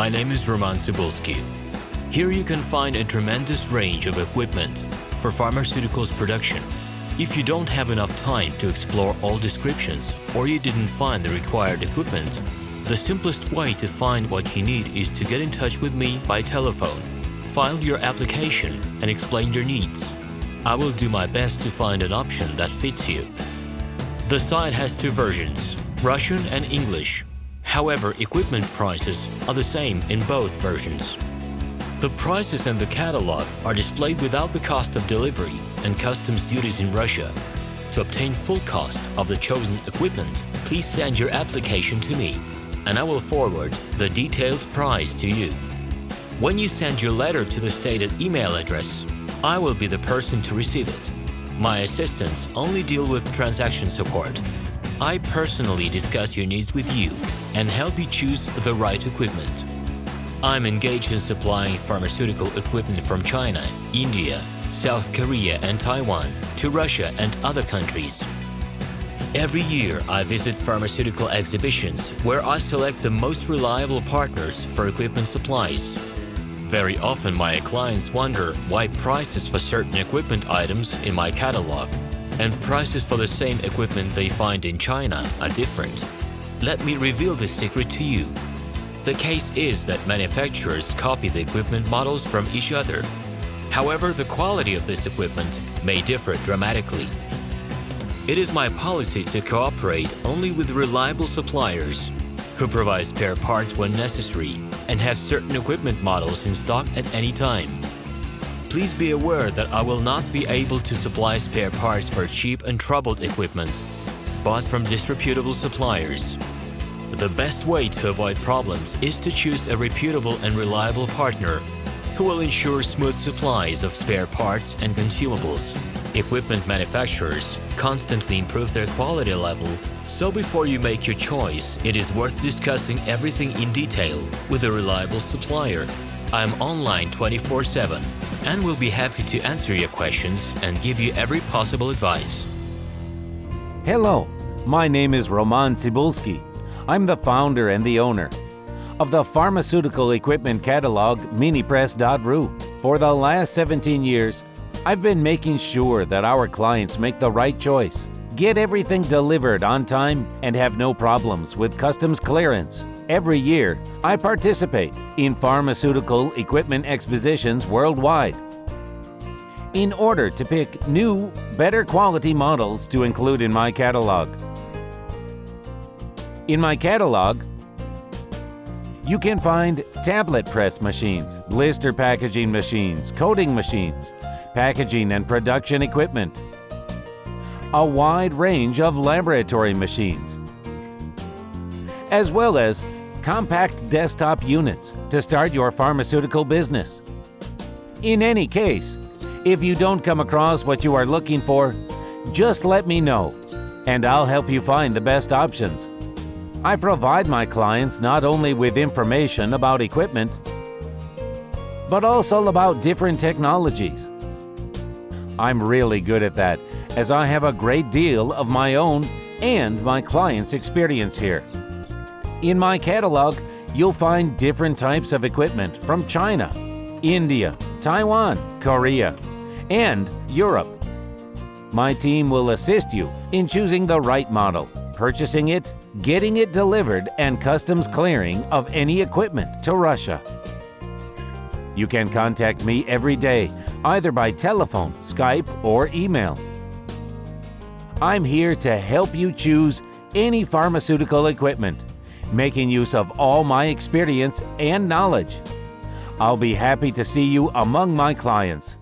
My name is RomanTsibulsky. Here you can find a tremendous range of equipment for pharmaceuticals production. If you don't have enough time to explore all descriptions or you didn't find the required equipment, the simplest way to find what you need is to get in touch with me by telephone, file your application and explain your needs. I will do my best to find an option that fits you. The site has two versions, Russian and English. However, equipment prices are the same in both versions. The prices and the catalog are displayed without the cost of delivery and customs duties in Russia. To obtain full cost of the chosen equipment, please send your application to me, and I will forward the detailed price to you. When you send your letter to the stated email address, I will be the person to receive it. My assistants only deal with transaction support. I personally discuss your needs with you and help you choose the right equipment. I'm engaged in supplying pharmaceutical equipment from China, India, South Korea and Taiwan to Russia and other countries. Every year I visit pharmaceutical exhibitions where I select the most reliable partners for equipment supplies. Very often my clients wonder why prices for certain equipment items in my catalog and prices for the same equipment they find in China are different. Let me reveal this secret to you. The case is that manufacturers copy the equipment models from each other. However, the quality of this equipment may differ dramatically. It is my policy to cooperate only with reliable suppliers who provide spare parts when necessary and have certain equipment models in stock at any time. Please be aware that I will not be able to supply spare parts for cheap and troubled equipment bought from disreputable suppliers. The best way to avoid problems is to choose a reputable and reliable partner who will ensure smooth supplies of spare parts and consumables. Equipment manufacturers constantly improve their quality level, so before you make your choice, it is worth discussing everything in detail with a reliable supplier. I'm online 24/7 and will be happy to answer your questions and give you every possible advice. Hello, my name is RomanTsibulsky. I'm the founder and the owner of the pharmaceutical equipment catalog Minipress.ru. For the last 17 years, I've been making sure that our clients make the right choice, get everything delivered on time, and have no problems with customs clearance. Every year, I participate in pharmaceutical equipment expositions worldwide in order to pick new, better quality models to include in my catalog. In my catalog, you can find tablet press machines, blister packaging machines, coating machines, packaging and production equipment, a wide range of laboratory machines, as well as compact desktop units to start your pharmaceutical business. In any case, if you don't come across what you are looking for, just let me know, and I'll help you find the best options. I provide my clients not only with information about equipment, but also about different technologies. I'm really good at that, as I have a great deal of my own and my clients' experience here. In my catalog, you'll find different types of equipment from China, India, Taiwan, Korea, and Europe. My team will assist you in choosing the right model, purchasing it, getting it delivered, and customs clearing of any equipment to Russia. You can contact me every day, either by telephone, Skype, or email. I'm here to help you choose any pharmaceutical equipment, making use of all my experience and knowledge. I'll be happy to see you among my clients.